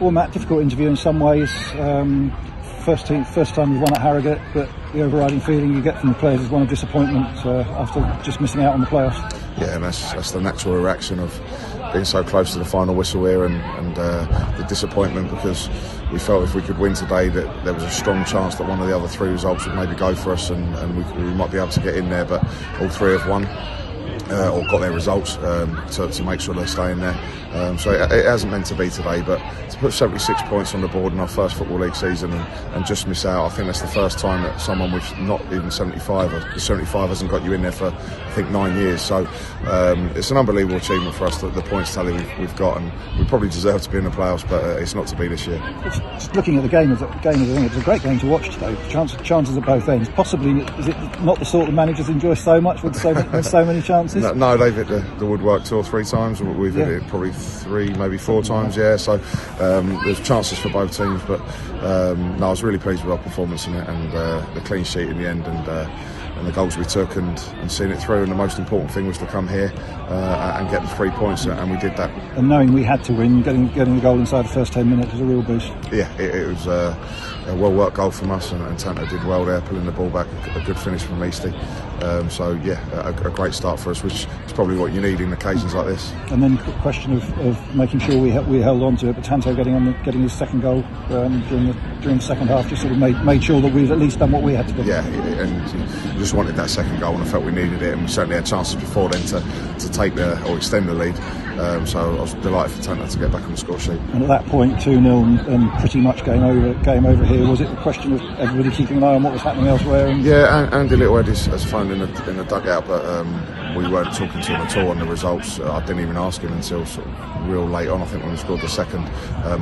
Well, Matt, difficult interview in some ways. First time we've won at Harrogate, but the overriding feeling you get from the players is one of disappointment after just missing out on the playoffs. Yeah, and that's the natural reaction of being so close to the final whistle here, and the disappointment, because we felt if we could win today that there was a strong chance that one of the other three results would maybe go for us, and we might be able to get in there, but all three have won. Or got their results to make sure they stay in there. So it hasn't meant to be today, but to put 76 points on the board in our first Football League season and just miss out, I think that's the first time that someone with not even 75, or 75 hasn't got you in there for, I think, 9 years. So it's an unbelievable achievement for us, the points tally we've got, and we probably deserve to be in the playoffs, but it's not to be this year. It's looking at the game of the thing, it was a great game to watch today. Chances at both ends. Possibly, is it not the sort of managers enjoy so much with so many chances? No, they've hit the woodwork 2 or 3 times. We've hit it probably 3, maybe 4 times. Yeah, so there's chances for both teams. But no, I was really pleased with our performance in it, and the clean sheet in the end, and the goals we took, and seeing it through. And the most important thing was to come here and get the 3 points, and we did that. And knowing we had to win, getting the goal inside the first 10 minutes was a real boost. Yeah, it was a well-worked goal from us, and Tanto did well there, pulling the ball back. A good finish from Eastie. So yeah, a great start for us, which is probably what you need in occasions like this. And then the question of making sure we held on to it, but Tanto getting his second goal during the second half just sort of made sure that we've at least done what we had to do. Yeah, and just wanted that second goal, and I felt we needed it, and we certainly had chances before then to take or extend the lead. So I was delighted for Tanto to get back on the score sheet. And at that point, 2-0 and pretty much game over here. Was it a question of everybody keeping an eye on what was happening elsewhere? Yeah, Andy Littlehead has phoned in the dugout, but we weren't talking to him at all on the results. I didn't even ask him until sort of real late on. I think when we scored the second,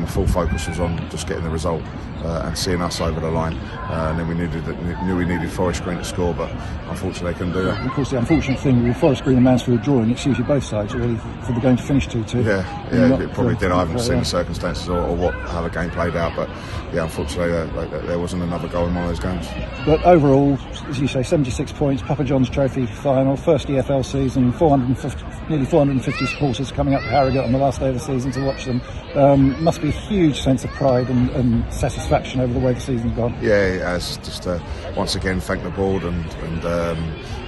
full focus was on just getting the result and seeing us over the line. And then we knew we needed Forest Green to score, but unfortunately they couldn't do that. Of course, the unfortunate thing with Forest Green and Mansfield drawing, it's usually both sides really for the game to finish 2-2. Yeah, it probably did. I haven't seen the circumstances or how the game played out, but yeah, unfortunately there wasn't another goal in one of those games. But overall, as you say, 76 points, Papa John's Trophy final, first EFL season, nearly 450 supporters coming up to Harrogate on the last day of the season to watch them. Must be a huge sense of pride and satisfaction over the way the season's gone. Yeah, it has. Just once again thank the board and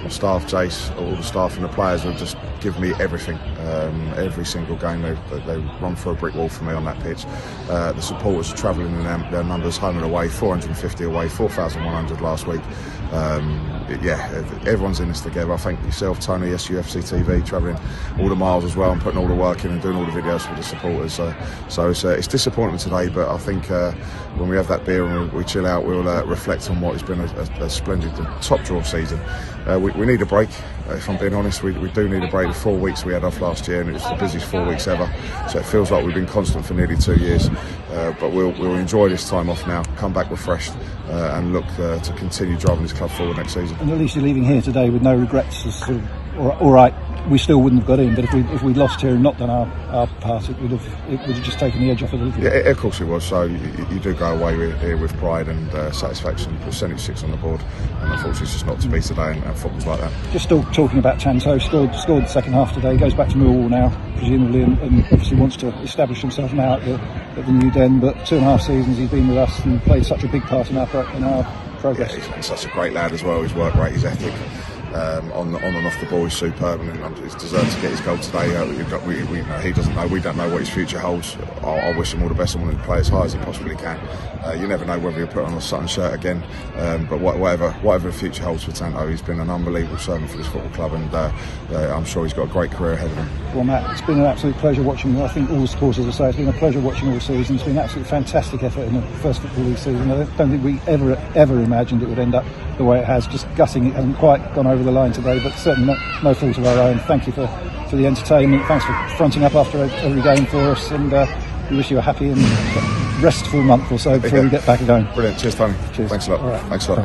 my staff, Jace, all the staff and the players have just given me everything. Every single game they run through a brick wall for me on that pitch. The supporters are travelling in their numbers home and away, 450 away, 4,100 last week. Yeah, everyone's in this together. I thank yourself, Tony, SUFC TV, travelling all the miles as well and putting all the work in and doing all the videos for the supporters. So it's disappointing today, but I think when we have that beer and we chill out, we'll reflect on what has been a splendid top draw season. We need a break, if I'm being honest. We do need a break. The 4 weeks we had off last year, and it was the busiest 4 weeks ever. So it feels like we've been constant for nearly 2 years. But we'll enjoy this time off now, come back refreshed, and look to continue driving this club forward next season. And at least you're leaving here today with no regrets. Sort of, all right, we still wouldn't have got in, but if we'd lost here and not done our part, it would have just taken the edge off a little bit. Yeah, of course it was. So you do go away here with pride and satisfaction. You put 76 on the board, and unfortunately it's just not to be today, and football's like that. Just still talking about Tanto, scored the second half today, goes back to Millwall now, presumably, and obviously wants to establish himself now at the new den, but 2.5 seasons he's been with us and played such a big part in our progress. Yeah, he's such a great lad as well. His work rate, his ethic. On and off the ball is superb, and he's deserved to get his goal today. He doesn't know, we don't know what his future holds. I wish him all the best. I want him to play as high as he possibly can. You never know whether he'll put on a Sutton shirt again, but whatever the future holds for Tanto, he's been an unbelievable servant for this football club, and I'm sure he's got a great career ahead of him. Well, Matt, it's been an absolute pleasure watching. I think all the supporters will say it's been a pleasure watching all season. It's been an absolutely fantastic effort in the first Football League season. I don't think we ever imagined it would end up the way it has. Just gutting it hasn't quite gone over the line today, but certainly no fault of our own. Thank you for the entertainment. Thanks for fronting up after every game for us, and we wish you a happy and restful month or so before we get back going. Brilliant. Cheers, Tony. Cheers. Thanks a lot. All right. Thanks a lot.